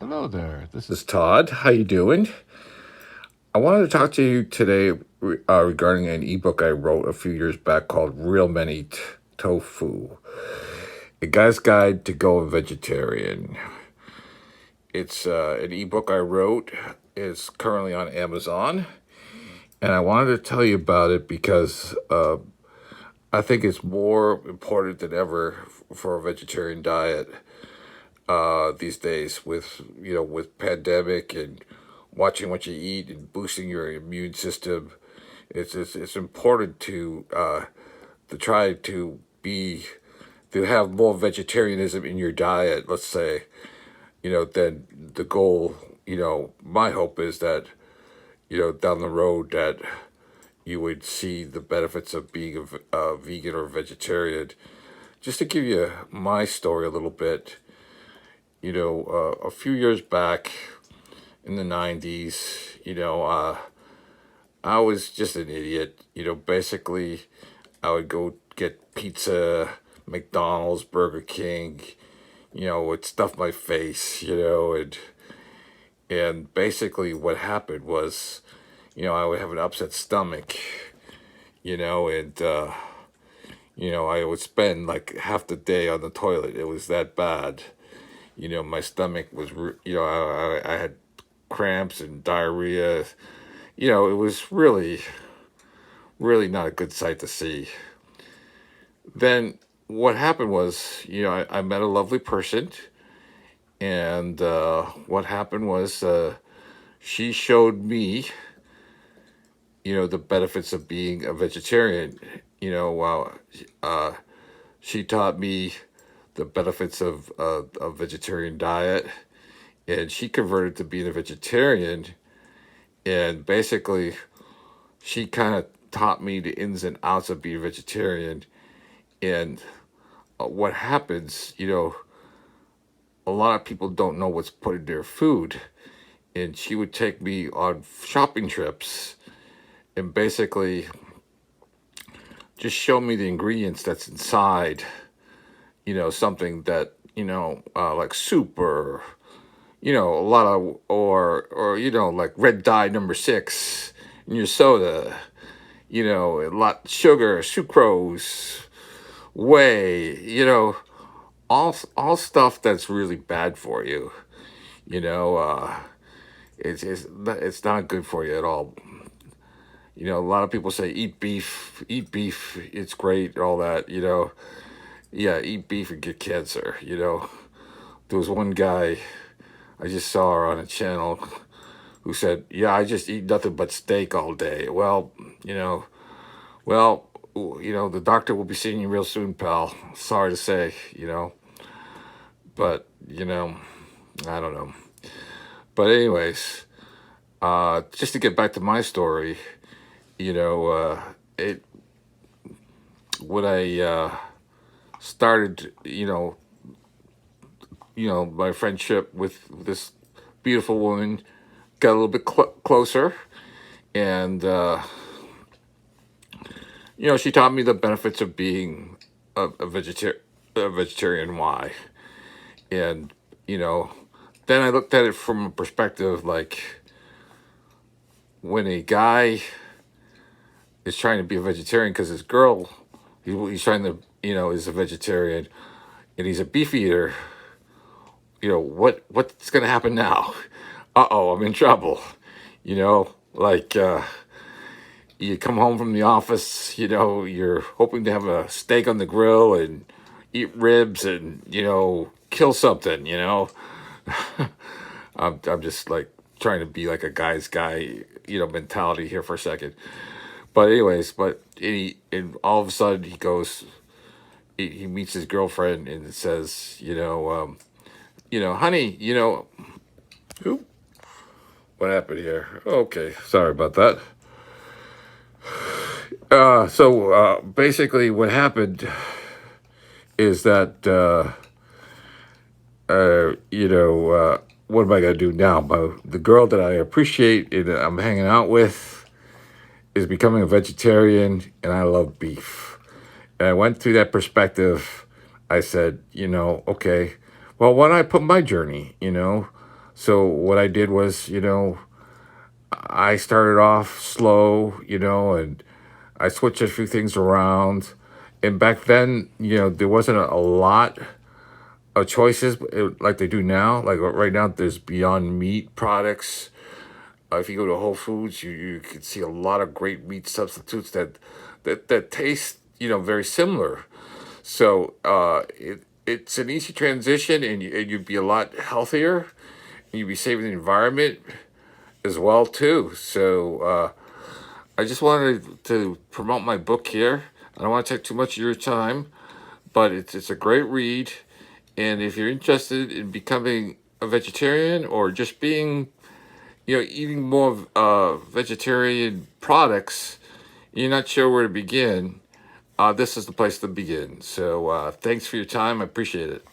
Hello there. This This is is Todd. How you doing? I wanted to talk to you today regarding an ebook I wrote a few years back called Real Men Eat Tofu, a guy's guide to go vegetarian. It's an ebook I wrote. It's currently on Amazon, and I wanted to tell you about it because I think it's more important than ever for a vegetarian diet these days with with pandemic and watching what you eat and boosting your immune system. It's important to try to have more vegetarianism in your diet. Let's say then the goal. My hope is that down the road that you would see the benefits of being a vegan or vegetarian. Just to give you my story a little bit, a few years back in the 90s, I was just an idiot. Basically, I would go get pizza, McDonald's, Burger King, would stuff my face, and basically what happened was, I would have an upset stomach, and I would spend like half the day on the toilet. It was that bad. My stomach was, I had cramps and diarrhea. It was really, really not a good sight to see. Then what happened was, I met a lovely person, and what happened was she showed me, the benefits of being a vegetarian. While she taught me the benefits of a vegetarian diet, and she converted to being a vegetarian, and basically she kind of taught me the ins and outs of being a vegetarian and what happens. A lot of people don't know what's put in their food, and she would take me on shopping trips and basically just show me the ingredients that's inside, something that, like soup or, a lot of, or, like red dye number 6 in your soda, a lot sugar, sucrose, whey, all stuff that's really bad for you, you know, uh, it's not good for you at all. A lot of people say eat beef, it's great, all that, yeah, eat beef and get cancer, There was one guy I just saw her on a channel who said, "Yeah, I just eat nothing but steak all day." Well, well, the doctor will be seeing you real soon, pal. Sorry to say, but I don't know. But anyways, just to get back to my story, it when I started, my friendship with this beautiful woman got a little bit closer, and she taught me the benefits of being a vegetarian. Why? And you know, then I looked at it from a perspective like when a guy is trying to be a vegetarian because his girl, he's trying to, is a vegetarian and he's a beef eater. What's gonna happen now? Uh-oh, I'm in trouble. Like you come home from the office, you're hoping to have a steak on the grill and eat ribs and kill something. I'm just like trying to be like a guy's guy, mentality here for a second. But anyways, and all of a sudden he goes, he meets his girlfriend and it says, honey, who? What happened here? Okay, sorry about that. So basically, what happened is that what am I gonna do now? The girl that I appreciate and I'm hanging out with is becoming a vegetarian, and I love beef. And I went through that perspective. I said, okay, well, why don't I put my journey, So what I did was, I started off slow, and I switched a few things around. And back then, there wasn't a lot of choices like they do now. Like right now, there's Beyond Meat products. If you go to Whole Foods, you can see a lot of great meat substitutes that taste, very similar. So it's an easy transition, and you'd be a lot healthier. And you'd be saving the environment as well too. So I just wanted to promote my book here. I don't want to take too much of your time, but it's a great read. And if you're interested in becoming a vegetarian or just being, eating more vegetarian products, you're not sure where to begin, this is the place to begin. So thanks for your time. I appreciate it.